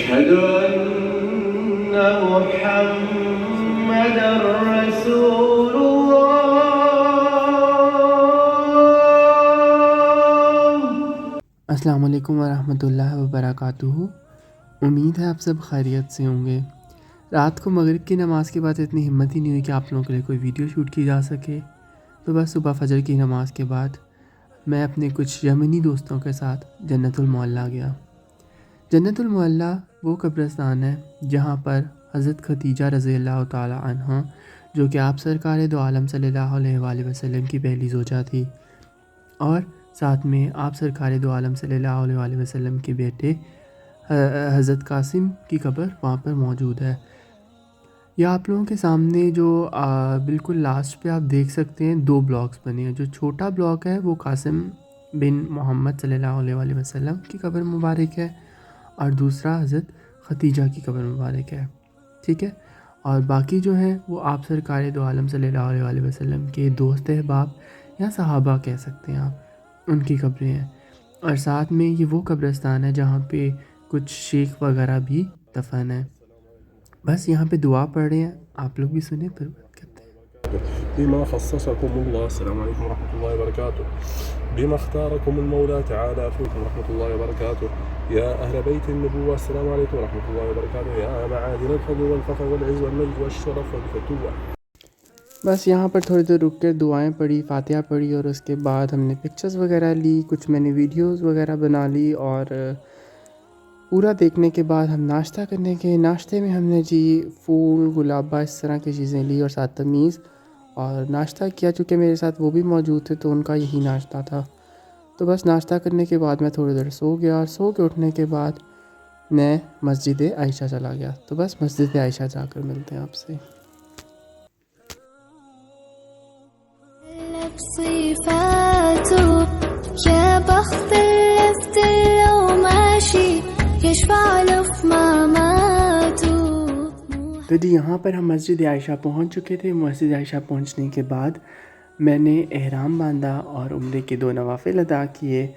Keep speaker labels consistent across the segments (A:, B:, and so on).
A: أشهد أن محمدا رسول الله.
B: السلام علیکم ورحمۃ اللہ وبرکاتہ. امید ہے آپ سب خیریت سے ہوں گے. رات کو مغرب کی نماز کے بعد اتنی ہمت ہی نہیں ہوئی کہ آپ لوگوں کے لیے کوئی ویڈیو شوٹ کی جا سکے. تو بس صبح فجر کی نماز کے بعد میں اپنے کچھ یمنی دوستوں کے ساتھ جنت المعلیٰ گیا. جنت المعلیٰ وہ قبرستان ہے جہاں پر حضرت ختیجہ رضی اللہ تعالی عنہ جو کہ آپ سرکار دو عالم صلی اللہ علیہ وآلہ وسلم کی پہلی زوجہ تھی، اور ساتھ میں آپ سرکار دو عالم صلی اللہ علیہ وآلہ وسلم کے بیٹے حضرت قاسم کی قبر وہاں پر موجود ہے. یہ آپ لوگوں کے سامنے جو بالکل لاسٹ پہ آپ دیکھ سکتے ہیں 2 بلاکس بنے ہیں. جو چھوٹا بلاک ہے وہ قاسم بن محمد صلی اللہ علیہ وآلہ وسلم کی قبر مبارک ہے، اور دوسرا حضرت ختیجہ کی قبر مبارک ہے. ٹھیک ہے، اور باقی جو ہیں وہ آپ سرکار دو عالم صلی اللہ علیہ وآلہ وسلم کے دوست احباب یا صحابہ کہہ سکتے ہیں آپ، ان کی قبریں ہیں. اور ساتھ میں یہ وہ قبرستان ہے جہاں پہ کچھ شیخ وغیرہ بھی دفن ہیں. بس یہاں پہ دعا پڑھ رہے ہیں، آپ لوگ بھی سنیں پھر بات کرتے ہیں.
C: بما خصصكم الله السلام عليكم ورحمة الله وبركاته. بما اختاركم المولى تعالى فيكم ورحمة الله وبركاته. يا أهل بيت النبوة السلام عليكم ورحمة الله وبركاته. يا معادن الفضل والفخر والعز والمجد والشرف والفتوة.
B: بس یہاں پر تھوڑی دیر رک کے دعائیں پڑھی، فاتحہ پڑھی، اور اس کے بعد ہم نے پکچرز وغیرہ لی، کچھ میں نے ویڈیوز وغیرہ بنا لی، اور پورا دیکھنے کے بعد ہم ناشتہ کرنے کے ناشتے میں ہم نے جی پھول گلابہ اس طرح کی چیزیں لی اور ساتھ تمیز اور ناشتہ کیا. چونکہ میرے ساتھ وہ بھی موجود تھے تو ان کا یہی ناشتہ تھا. تو بس ناشتہ کرنے کے بعد میں تھوڑی دیر سو گیا، اور سو کے اٹھنے کے بعد میں مسجد عائشہ چلا گیا. تو بس مسجد عائشہ جا کر ملتے ہیں آپ سے.
D: صفاته يا بخت الفتى لو ماشي يشفع له في مماته.
B: تو جی یہاں پر ہم مسجد عائشہ پہنچ چکے تھے. مسجد عائشہ پہنچنے کے بعد میں نے احرام باندھا اور عمرے کے 2 نوافل ادا کیے،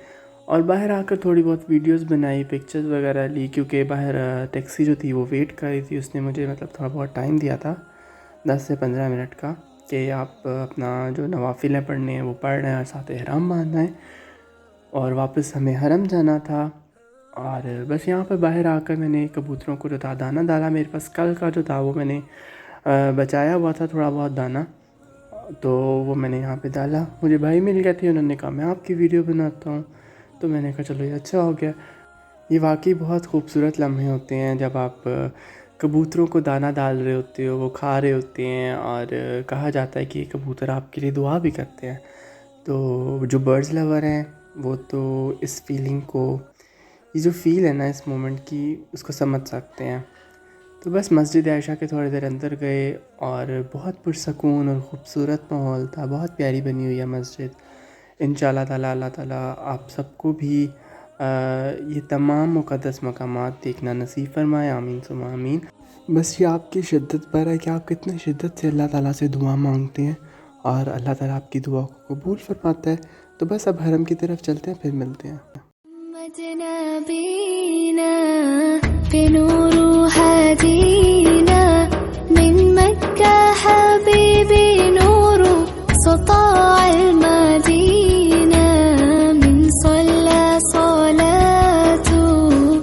B: اور باہر آ کر تھوڑی بہت ویڈیوز بنائی، پکچرز وغیرہ لی، کیونکہ باہر ٹیکسی جو تھی وہ ویٹ کر رہی تھی. اس نے مجھے تھوڑا بہت ٹائم دیا تھا 10 سے 15 منٹ کا، کہ آپ اپنا جو نوافل ہیں پڑھنے ہیں وہ پڑھ رہے ہیں اور ساتھ احرام باندھنا ہے، اور واپس ہمیں حرم جانا تھا. اور بس یہاں پر باہر آ کر میں نے کبوتروں کو جو تھا دانہ ڈالا. میرے پاس کل کا جو تھا وہ میں نے بچایا ہوا تھا تھوڑا بہت دانہ، تو وہ میں نے یہاں پہ ڈالا. مجھے بھائی مل گئے تھے، انہوں نے کہا میں آپ کی ویڈیو بناتا ہوں، تو میں نے کہا چلو یہ اچھا ہو گیا. یہ واقعی بہت خوبصورت لمحے ہوتے ہیں جب آپ کبوتروں کو دانہ ڈال رہے ہوتے ہو، وہ کھا رہے ہوتے ہیں، اور کہا جاتا ہے کہ یہ کبوتر آپ کے لیے دعا بھی کرتے ہیں. تو جو برڈز لور ہیں وہ تو اس فیلنگ کو، یہ جو فیل ہے نا اس مومنٹ کی، اس کو سمجھ سکتے ہیں. تو بس مسجد عائشہ کے تھوڑی دیر اندر گئے، اور بہت پرسکون اور خوبصورت ماحول تھا. بہت پیاری بنی ہوئی ہے مسجد. انشاءاللہ تعالیٰ اللہ تعالیٰ آپ سب کو بھی یہ تمام مقدس مقامات دیکھنا نصیب فرمائے. آمین ثم آمین. بس یہ آپ کی شدت پر ہے کہ آپ کتنے شدت سے اللہ تعالیٰ سے دعا مانگتے ہیں، اور اللہ تعالیٰ آپ کی دعا کو قبول فرماتا ہے. تو بس اب حرم کی طرف چلتے ہیں، پھر ملتے ہیں.
D: نبينا بنور هدينا من مكة حبيبي نور سطاع المدينة من صلى صلاته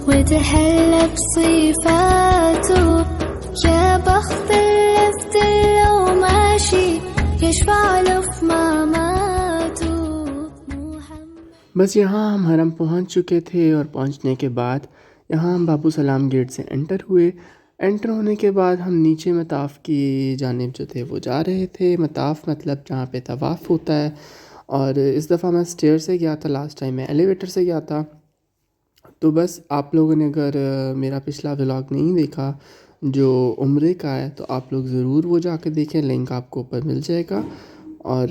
D: وتحلى بصفاته يا بخت الفتى لو ماشي يشفع له في مماته.
B: بس یہاں ہم حرم پہنچ چکے تھے، اور پہنچنے کے بعد یہاں ہم بابو سلام گیٹ سے انٹر ہوئے. انٹر ہونے کے بعد ہم نیچے مطاف کی جانب جو تھے وہ جا رہے تھے. مطاف مطلب جہاں پہ طواف ہوتا ہے. اور اس دفعہ میں اسٹیئر سے گیا تھا، لاسٹ ٹائم میں ایلیویٹر سے گیا تھا. تو بس آپ لوگوں نے اگر میرا پچھلا ولاگ نہیں دیکھا جو عمرے کا ہے تو آپ لوگ ضرور وہ جا کے دیکھیں، لنک آپ کو اوپر مل جائے گا. اور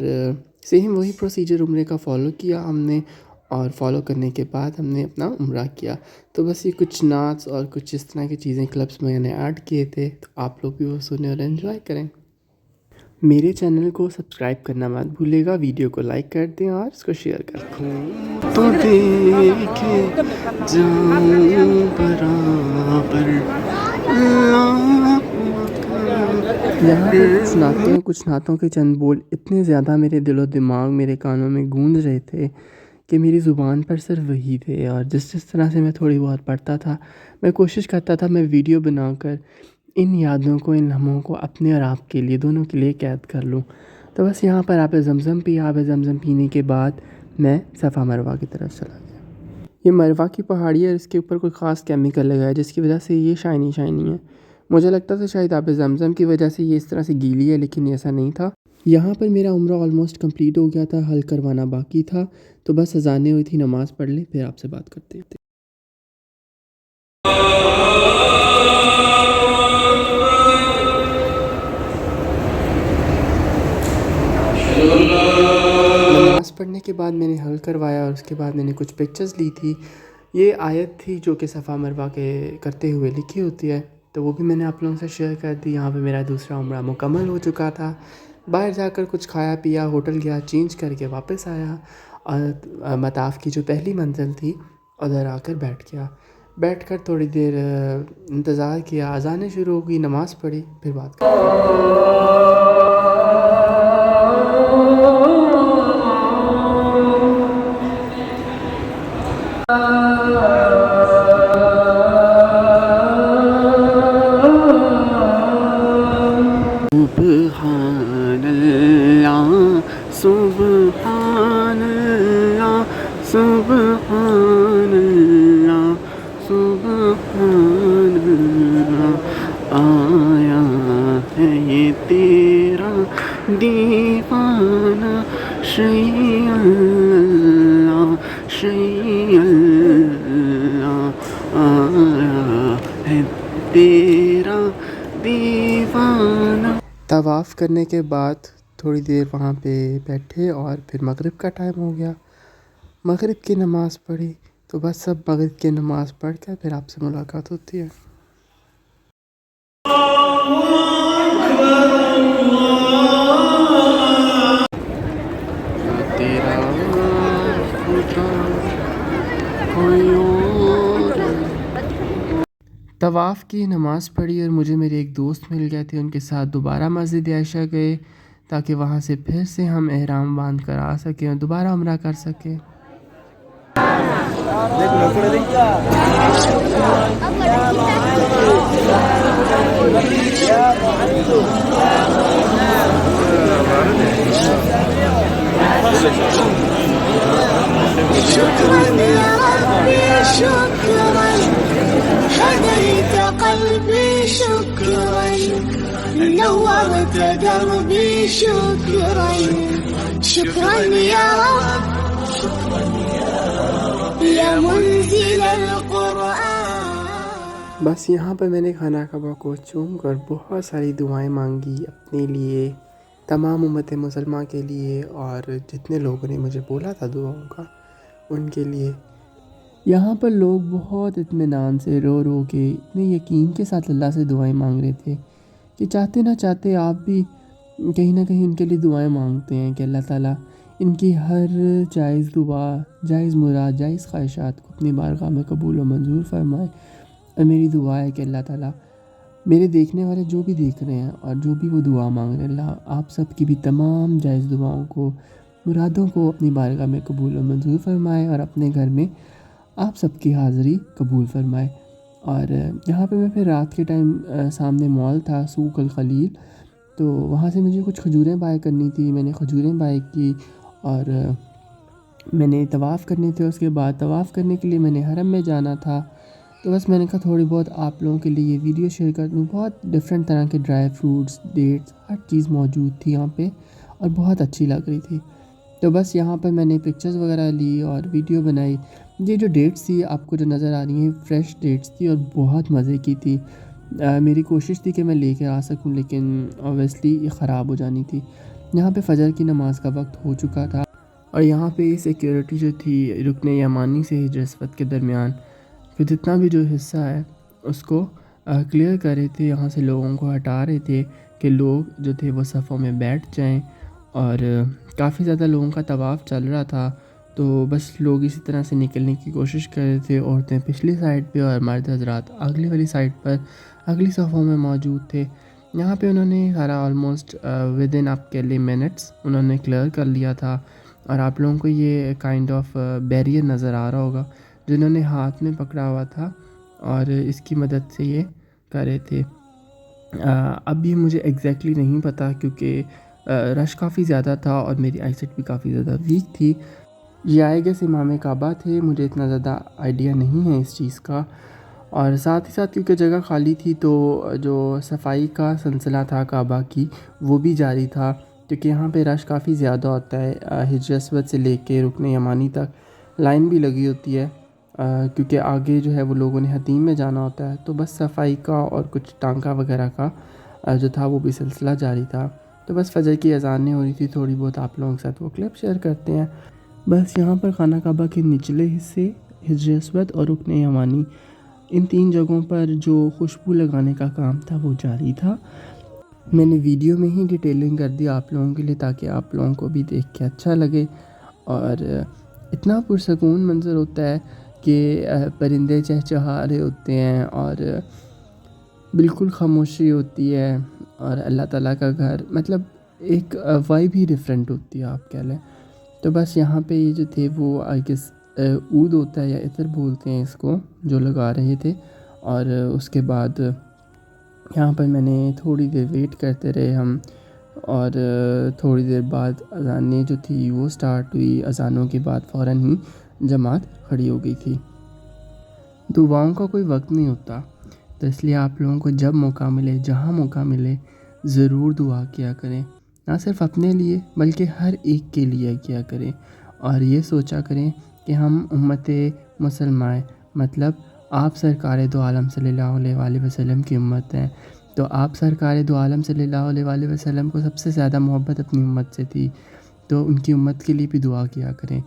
B: سیم وہی پروسیجر عمرے کا فالو کیا ہم نے، اور فالو کرنے کے بعد ہم نے اپنا عمرہ کیا. تو بس یہ کچھ نعتس اور کچھ اس طرح کی چیزیں کلپس میں نے ایڈ کیے تھے، تو آپ لوگ بھی وہ سنیں اور انجوائے کریں. میرے چینل کو سبسکرائب کرنا مت بھولے گا، ویڈیو کو لائک کر دیں اور اس کو شیئر کر دیں. تو دیکھے جاؤں برابر یہاں پہ کچھ نعتوں کے چند بول اتنے زیادہ میرے دل و دماغ میرے کانوں میں گونج رہے تھے کہ میری زبان پر صرف وہی تھے، اور جس طرح سے میں تھوڑی بہت پڑھتا تھا میں کوشش کرتا تھا میں ویڈیو بنا کر ان یادوں کو، ان لمحوں کو اپنے اور آپ کے لیے، دونوں کے لیے قید کر لوں۔ تو بس یہاں پر آب زمزم پینے کے بعد میں صفا مروہ کی طرف چلا گیا۔ یہ مروہ کی پہاڑی ہے، اس کے اوپر کوئی خاص کیمیکل لگا ہے جس کی وجہ سے یہ شائنی ہے۔ مجھے لگتا تھا شاید آب زمزم کی وجہ سے یہ اس طرح سے گیلی ہے، لیکن ایسا نہیں تھا۔ یہاں پر میرا عمرہ آلموسٹ کمپلیٹ ہو گیا تھا، حل کروانا باقی تھا، تو بس اذانیں ہوئی تھی، نماز پڑھ لیں پھر آپ سے بات کرتے تھے۔ نماز پڑھنے کے بعد میں نے حل کروایا اور اس کے بعد میں نے کچھ پکچرز لی تھی۔ یہ آیت تھی جو کہ صفا مروہ کے کرتے ہوئے لکھی ہوتی ہے، تو وہ بھی میں نے آپ لوگوں سے شیئر کر دی۔ یہاں پہ میرا دوسرا عمرہ مکمل ہو چکا تھا۔ باہر جا کر کچھ کھایا پیا، ہوٹل گیا، چینج کر کے واپس آیا اور مطاف کی جو پہلی منزل تھی ادھر آ کر بیٹھ کر تھوڑی دیر انتظار کیا، اذانیں شروع ہو گئی، نماز پڑھی، پھر بات کریں۔ سبحان اللہ سبحان اللہ سبحان اللہ، آیا ہے یہ تیرا دیوانہ، شیء اللہ شیء اللہ، آیا ہے تیرا دیوانہ۔ طواف کرنے کے بعد تھوڑی دیر وہاں پہ بیٹھے اور پھر مغرب کا ٹائم ہو گیا، مغرب کی نماز پڑھی، تو بس سب مغرب کی نماز پڑھ کر پھر آپ سے ملاقات ہوتی ہے۔ طواف کی نماز پڑھی اور مجھے میرے ایک دوست مل گئے تھے، ان کے ساتھ دوبارہ مسجد عائشہ گئے تاکہ وہاں سے پھر سے ہم احرام باندھ کر آ سکیں اور دوبارہ عمرہ کر سکیں۔
D: هديت قلبي شكرا، نورت دربي شكرا، شكرا يا رب يا منزل القرآن۔
B: بس یہاں پر میں نے کھانا کعبہ کو چوم کر بہت ساری دعائیں مانگی اپنے لیے، تمام امت مسلمہ کے لیے، اور جتنے لوگوں نے مجھے بولا تھا دعاؤں کا ان کے لیے۔ یہاں پر لوگ بہت اطمینان سے رو رو کے اتنے یقین کے ساتھ اللہ سے دعائیں مانگ رہے تھے کہ چاہتے نہ چاہتے آپ بھی کہیں نہ کہیں ان کے لیے دعائیں مانگتے ہیں کہ اللہ تعالیٰ ان کی ہر جائز دعا، جائز مراد، جائز خواہشات کو اپنی بارگاہ میں قبول و منظور فرمائے۔ اور میری دعا ہے کہ اللہ تعالیٰ میرے دیکھنے والے جو بھی دیکھ رہے ہیں اور جو بھی وہ دعا مانگ رہے ہیں، اللہ آپ سب کی بھی تمام جائز دعاؤں کو، مرادوں کو اپنی بارگاہ میں قبول و منظور فرمائے اور اپنے گھر میں آپ سب کی حاضری قبول فرمائے۔ اور یہاں پہ میں پھر رات کے ٹائم سامنے مال تھا سوق الخلیل، تو وہاں سے مجھے کچھ کھجوریں بائی کرنی تھی، میں نے کھجوریں بائی کی اور میں نے طواف کرنے تھے۔ اس کے بعد طواف کرنے کے لیے میں نے حرم میں جانا تھا، تو بس میں نے کہا تھوڑی بہت آپ لوگوں کے لیے یہ ویڈیو شیئر کر دوں۔ بہت ڈفرینٹ طرح کے ڈرائی فروٹس، ڈیٹس، ہر چیز موجود تھی یہاں پہ اور بہت اچھی لگ رہی تھی۔ تو بس یہاں پر میں نے پکچرز وغیرہ لی اور ویڈیو بنائی۔ یہ جو ڈیٹس تھی آپ کو جو نظر آ رہی ہیں فریش ڈیٹس تھی اور بہت مزے کی تھی۔ میری کوشش تھی کہ میں لے کے آ سکوں، لیکن اوبیسلی یہ خراب ہو جانی تھی۔ یہاں پہ فجر کی نماز کا وقت ہو چکا تھا اور یہاں پہ سیکیورٹی جو تھی رکن یمانی سے ہجر اسود کے درمیان پھر جتنا بھی جو حصہ ہے اس کو کلیئر کر رہے تھے، یہاں سے لوگوں کو ہٹا رہے تھے کہ لوگ جو تھے وہ صفوں میں بیٹھ جائیں، اور کافی زیادہ لوگوں کا طواف چل رہا تھا، تو بس لوگ اسی طرح سے نکلنے کی کوشش کر رہے تھے۔ عورتیں پچھلی سائڈ پہ اور مرد حضرات اگلی والی سائڈ پر اگلی صفوں میں موجود تھے۔ یہاں پہ انہوں نے سارا آلموسٹ ود ان آپ کے لیے منٹس انہوں نے کلیئر کر لیا تھا. اور آپ لوگوں کو یہ کائنڈ آف بیریئر نظر آ رہا ہوگا جنہوں نے ہاتھ میں پکڑا ہوا تھا اور اس کی مدد سے یہ کر رہے تھے. اب یہ مجھے ایگزیکٹلی نہیں پتہ کیونکہ رش کافی زیادہ تھا اور میری آئی سائٹ بھی کافی زیادہ ویک تھی. یہ آئے گئے امام کعبہ تھے, مجھے اتنا زیادہ آئیڈیا نہیں ہے اس چیز کا. اور ساتھ ہی ساتھ کیونکہ جگہ خالی تھی تو جو صفائی کا سلسلہ تھا کعبہ کی وہ بھی جاری تھا, کیونکہ یہاں پہ رش کافی زیادہ ہوتا ہے. حجر اسود سے لے کے رکن یمانی تک لائن بھی لگی ہوتی ہے, کیونکہ آگے جو ہے وہ لوگوں نے حتیم میں جانا ہوتا ہے. تو بس صفائی کا اور کچھ ٹانکا وغیرہ کا جو تھا وہ بھی سلسلہ جاری تھا. تو بس فجر کی اذانیں ہو رہی تھی, تھوڑی بہت آپ لوگوں کے ساتھ وہ کلپ شیئر کرتے ہیں. بس یہاں پر خانہ کعبہ کے نچلے حصے حجر اسود اور رکن یمانی ان 3 جگہوں پر جو خوشبو لگانے کا کام تھا وہ جاری تھا. میں نے ویڈیو میں ہی ڈیٹیلنگ کر دی آپ لوگوں کے لیے تاکہ آپ لوگوں کو بھی دیکھ کے اچھا لگے. اور اتنا پرسکون منظر ہوتا ہے کہ پرندے چہچہا رہے ہوتے ہیں اور بالکل خاموشی ہوتی ہے اور اللہ تعالیٰ کا گھر, مطلب ایک وائب ہی ڈفرینٹ ہوتی ہے آپ کہہ لیں. تو بس یہاں پہ یہ جو تھے وہ آئی گیس عود ہوتا ہے یا عطر بولتے ہیں اس کو, جو لگا رہے تھے. اور اس کے بعد یہاں پر میں نے تھوڑی دیر ویٹ کرتے رہے ہم, اور تھوڑی دیر بعد اذانیں جو تھی وہ سٹارٹ ہوئی. اذانوں کے بعد فوراً ہی جماعت کھڑی ہو گئی تھی. دعاؤں کا کوئی وقت نہیں ہوتا, تو اس لیے آپ لوگوں کو جب موقع ملے, جہاں موقع ملے, ضرور دعا کیا کریں. نہ صرف اپنے لیے بلکہ ہر ایک کے لیے کیا کریں. اور یہ سوچا کریں کہ ہم امت مسلمہ مطلب آپ سرکار دو عالم صلی اللہ علیہ وآلہ وسلم کی امت ہیں. تو آپ سرکار دو عالم صلی اللہ علیہ وآلہ وسلم کو سب سے زیادہ محبت اپنی امت سے تھی, تو ان کی امت کے لیے بھی دعا کیا کریں.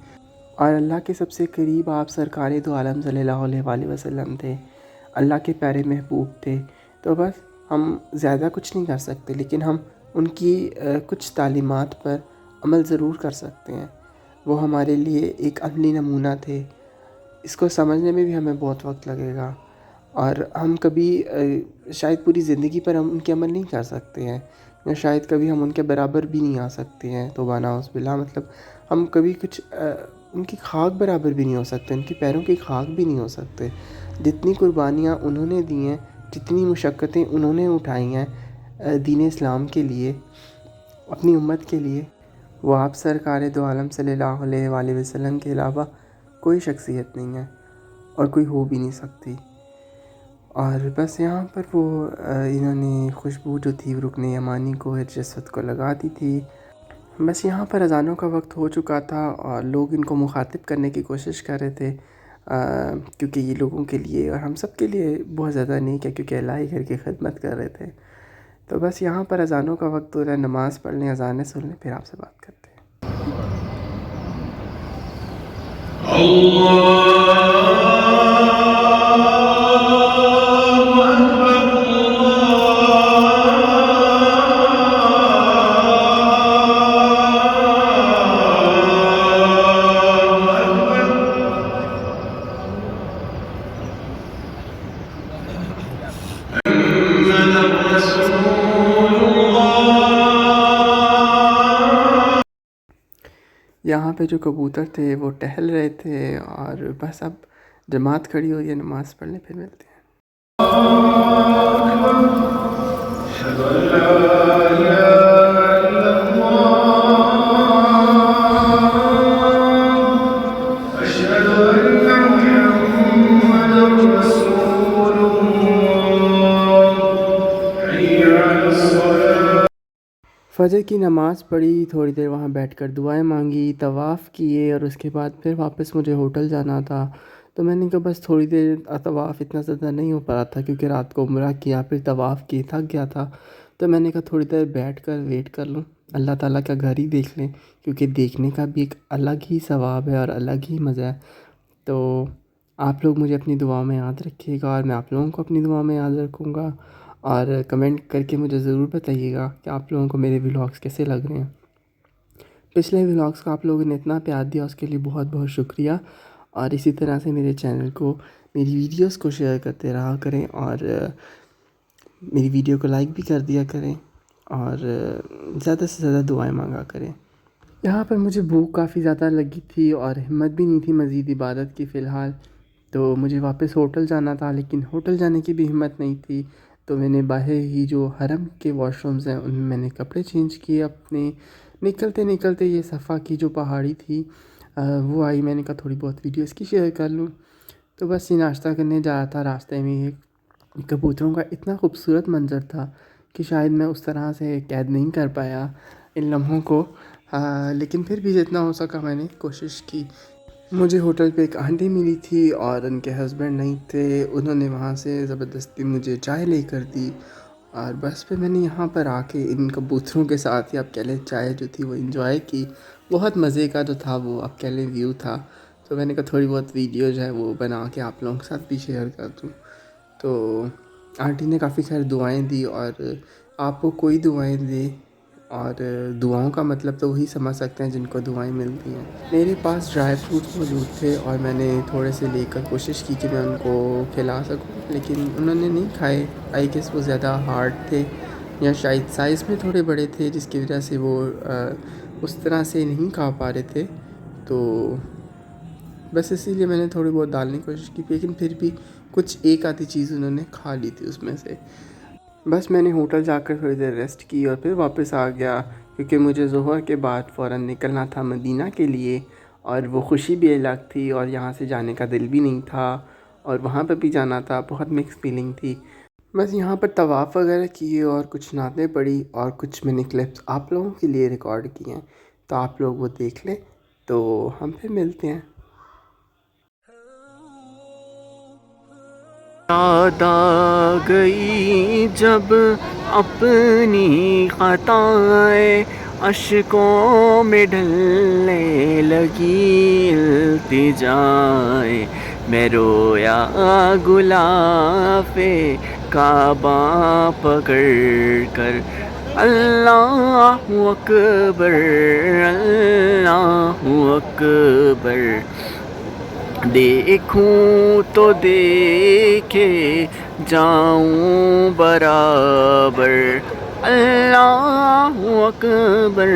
B: اور اللہ کے سب سے قریب آپ سرکار دو عالم صلی اللہ علیہ وآلہ وسلم تھے, اللہ کے پیارے محبوب تھے. تو بس ہم زیادہ کچھ نہیں کر سکتے, لیکن ہم ان کی کچھ تعلیمات پر عمل ضرور کر سکتے ہیں. وہ ہمارے لیے ایک عملی نمونہ تھے. اس کو سمجھنے میں بھی ہمیں بہت وقت لگے گا, اور ہم کبھی شاید پوری زندگی پر ہم ان کے عمل نہیں کر سکتے ہیں, یا شاید کبھی ہم ان کے برابر بھی نہیں آ سکتے ہیں. توبہ نعوذ باللہ, مطلب ہم کبھی کچھ ان کی خاک برابر بھی نہیں ہو سکتے, ان کے پیروں کی خاک بھی نہیں ہو سکتے. جتنی قربانیاں انہوں نے دی ہیں, جتنی مشقتیں انہوں نے اٹھائی ہیں دین اسلام کے لیے, اپنی امت کے لیے, وہ آپ سرکار دو عالم صلی اللہ علیہ وآلہ وسلم کے علاوہ کوئی شخصیت نہیں ہے اور کوئی ہو بھی نہیں سکتی. اور بس یہاں پر وہ انہوں نے خوشبو جو تھی رکن یمانی کو, حجر اسود کو لگا دی تھی. بس یہاں پر اذانوں کا وقت ہو چکا تھا اور لوگ ان کو مخاطب کرنے کی کوشش کر رہے تھے, کیونکہ یہ لوگوں کے لیے اور ہم سب کے لیے بہت زیادہ نیک ہے, کیونکہ اللہ ہی گھر کی خدمت کر رہے تھے. تو بس یہاں پر اذانوں کا وقت ہو رہا ہے, نماز پڑھ لیں, اذانیں سن لیں, پھر آپ سے بات کرتے ہیں. یہاں پہ جو کبوتر تھے وہ ٹہل رہے تھے, اور بس اب جماعت کھڑی ہوئی ہے, نماز پڑھ لیں, پھر ملتے ہیں. فجر کی نماز پڑھی, تھوڑی دیر وہاں بیٹھ کر دعائیں مانگی, طواف کیے, اور اس کے بعد پھر واپس مجھے ہوٹل جانا تھا. تو میں نے کہا بس تھوڑی دیر, طواف اتنا زیادہ نہیں ہو پا رہا تھا کیونکہ رات کو عمرہ کیا, پھر طواف کی, تھک گیا تھا. تو میں نے کہا تھوڑی دیر بیٹھ کر ویٹ کر لوں, اللہ تعالیٰ کا گھر ہی دیکھ لیں, کیونکہ دیکھنے کا بھی ایک الگ ہی ثواب ہے اور الگ ہی مزہ ہے. تو آپ لوگ مجھے اپنی دعا میں یاد رکھیے گا, اور میں آپ لوگوں کو اپنی دعا میں یاد رکھوں گا. اور کمنٹ کر کے مجھے ضرور بتائیے گا کہ آپ لوگوں کو میرے ولاگس کیسے لگ رہے ہیں. پچھلے ولاگس کا آپ لوگوں نے اتنا پیار دیا, اس کے لیے بہت بہت شکریہ. اور اسی طرح سے میرے چینل کو, میری ویڈیوز کو شیئر کرتے رہا کریں, اور میری ویڈیو کو لائک بھی کر دیا کریں اور زیادہ سے زیادہ دعائیں مانگا کریں۔ یہاں پر مجھے بھوک کافی زیادہ لگی تھی اور ہمت بھی نہیں تھی مزید عبادت کی فی الحال، تو مجھے واپس ہوٹل جانا تھا، لیکن ہوٹل جانے کی بھی ہمت نہیں تھی، تو میں نے باہر ہی جو حرم کے واش رومز ہیں ان میں میں نے کپڑے چینج کیے اپنے۔ نکلتے نکلتے یہ صفا کی جو پہاڑی تھی وہ آئی، میں نے کہا تھوڑی بہت ویڈیو اس کی شیئر کر لوں، تو بس یہ ناشتہ کرنے جا رہا تھا۔ راستے میں ایک کبوتروں کا اتنا خوبصورت منظر تھا کہ شاید میں اس طرح سے قید نہیں کر پایا ان لمحوں کو، لیکن پھر بھی جتنا ہو سکا میں نے کوشش کی۔ مجھے ہوٹل پہ ایک آنٹی ملی تھی اور ان کے ہسبینڈ نہیں تھے، انہوں نے وہاں سے زبردستی مجھے چائے لے کر دی، اور بس پھر میں نے یہاں پر آ کے ان کبوتروں کے ساتھ ہی آپ کہہ لیں چائے جو تھی وہ انجوائے کی۔ بہت مزے کا جو تھا وہ آپ کہہ لیں ویو تھا، تو میں نے کہا تھوڑی بہت ویڈیو جو ہے وہ بنا کے آپ لوگوں کے ساتھ بھی شیئر کر دوں۔ تو آنٹی نے کافی ساری دعائیں دی، اور آپ کو کوئی دعائیں دے اور دعاؤں کا مطلب تو وہی سمجھ سکتے ہیں جن کو دعائیں ملتی ہیں۔ میرے پاس ڈرائی فروٹس موجود تھے اور میں نے تھوڑے سے لے کر کوشش کی کہ میں ان کو کھلا سکوں، لیکن انہوں نے نہیں کھائے۔ آئی گیس وہ زیادہ ہارڈ تھے یا شاید سائز میں تھوڑے بڑے تھے، جس کی وجہ سے وہ اس طرح سے نہیں کھا پا رہے تھے، تو بس اسی لیے میں نے تھوڑی بہت ڈالنے کی کوشش کی، لیکن پھر بھی کچھ ایک آدھی چیز انہوں نے کھا لی تھی اس میں سے۔ بس میں نے ہوٹل جا کر تھوڑی دیر ریسٹ کی اور پھر واپس آ گیا، کیونکہ مجھے ظہر کے بعد فوراً نکلنا تھا مدینہ کے لیے، اور وہ خوشی بھی الگ تھی اور یہاں سے جانے کا دل بھی نہیں تھا، اور وہاں پہ بھی جانا تھا، بہت مکس فیلنگ تھی۔ بس یہاں پر طواف وغیرہ کیے اور کچھ نعتیں پڑھی اور کچھ میں نے کلپس آپ لوگوں کے لیے ریکارڈ کی ہیں، تو آپ لوگ وہ دیکھ لیں، تو ہم پھر ملتے ہیں۔ یاد آ گئی جب اپنی خطائیں، اشکوں میں ڈھلنے لگی التجائیں، میں رویا غلاف کعبہ پکڑ کر، اللہ اکبر اللہ اکبر، دیکھوں تو دیکھے جاؤں برابر، اللہ اکبر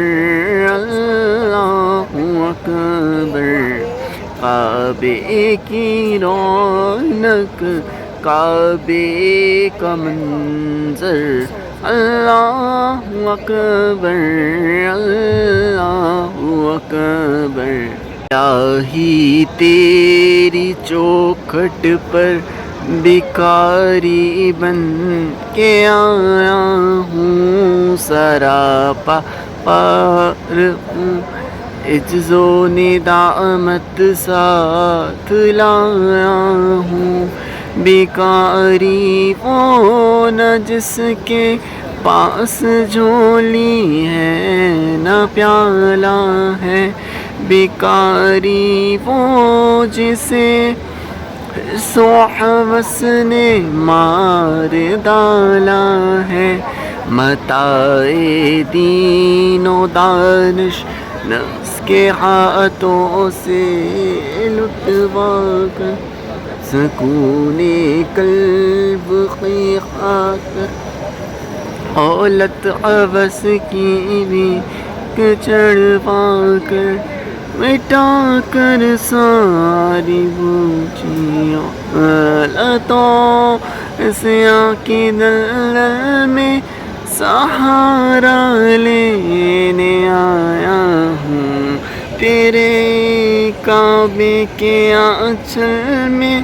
B: اللہ اکبر، کعبے کی رونق کعبے کا منظر، اللہ اکبر اللہ اکبر، الہی تیری چوکھٹ پر بھکاری بن کے آیا ہوں، سراپا پار ہوں، عجز و ندامت ساتھ لایا ہوں، بھکاری وہ نہ جس کے پاس جھولی ہے نہ پیالہ ہے، بیکاری وہ جسے سو حوث نے مار ڈالا ہے، متاع دین و دانش نفس کے ہاتھوں سے لٹوا کر، سکون قلب کی خاطر دولت عوض کی بھی چڑھوا کر، مٹا کر ساری بوجھیاں غلطوں، سیاہ کی دلدل میں سہارا لینے آیا ہوں، تیرے کعبے کے آنچل میں،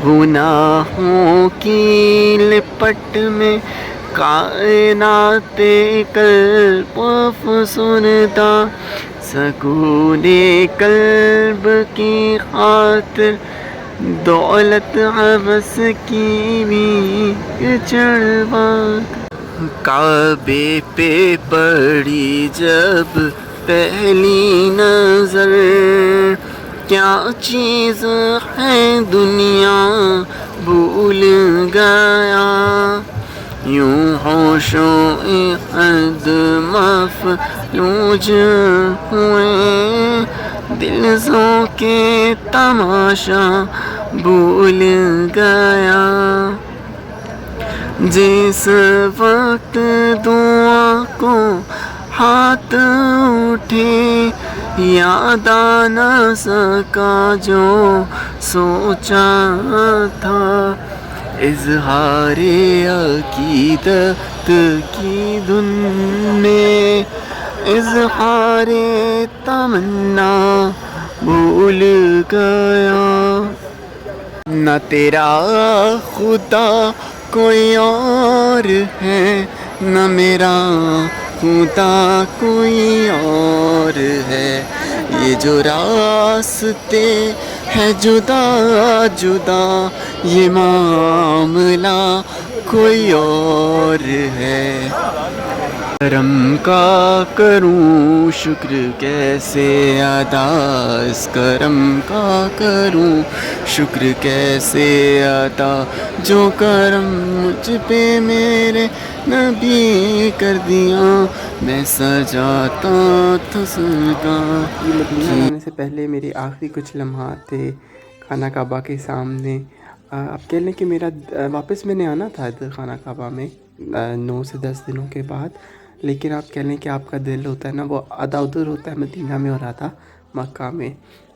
B: گناہوں کی لپٹ میں، کائنات قلب افسردہ، سکون قلب کی خاطر دولت عوض کی بھی چڑھوا، کعبے پہ پڑی جب پہلی نظر، کیا چیز ہے دنیا بھول گیا، یوں ہوشوں خد مفلوج ہوئے، دل سو کے تماشا بھول گیا، جس وقت دعا کو ہاتھ اٹھے یاد آ نہ سکا جو سوچا تھا اظہار عقیدت کی دھن میں اظہار تمنا بھول گیا نہ تیرا خدا کوئی اور ہے نہ میرا خدا کوئی اور ہے یہ جو راستے ہے جدا جدا یہ معاملہ کوئی اور ہے کرم کا کروں شکر کیسے ادا اس کرم کا کروں شکر کیسے ادا جو کرم مجھ پہ میرے نبی کر دیا میں سجاتا تھا صدا. یہ مدینہ آنے سے پہلے میرے آخری کچھ لمحات تھے خانہ کعبہ کے سامنے. آپ کہہ لیں کہ میرا واپس میں نے آنا تھا ادھر خانہ کعبہ میں 9 سے 10 دنوں کے بعد، لیکن آپ کہہ لیں کہ آپ کا دل ہوتا ہے نا وہ آدھا ادھر ہوتا ہے مدینہ میں اور آدھا مکہ میں.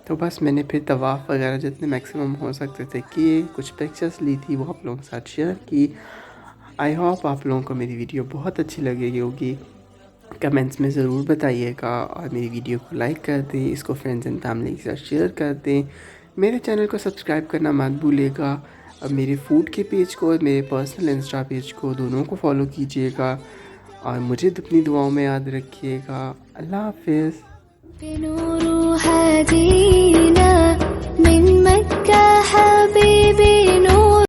B: تو بس میں نے پھر طواف وغیرہ جتنے میکسیمم ہو سکتے تھے کیے، کچھ پکچرس لی تھی وہ آپ لوگوں کے ساتھ شیئر کی. آئی ہوپ آپ لوگوں کو میری ویڈیو بہت اچھی لگے گی ہوگی. کمنٹس میں ضرور بتائیے گا اور میری ویڈیو کو لائک کر دیں، اس کو فرینڈز اینڈ فیملی کے ساتھ شیئر کر دیں. میرے چینل کو سبسکرائب کرنا مت بھولیے گا. میرے فوڈ کے پیج کو اور میرے پرسنل انسٹا پیج کو دونوں کو فالو کیجیے گا اور مجھے اپنی دعاؤں میں یاد رکھیے گا. اللہ حافظ.
D: بنور هدينا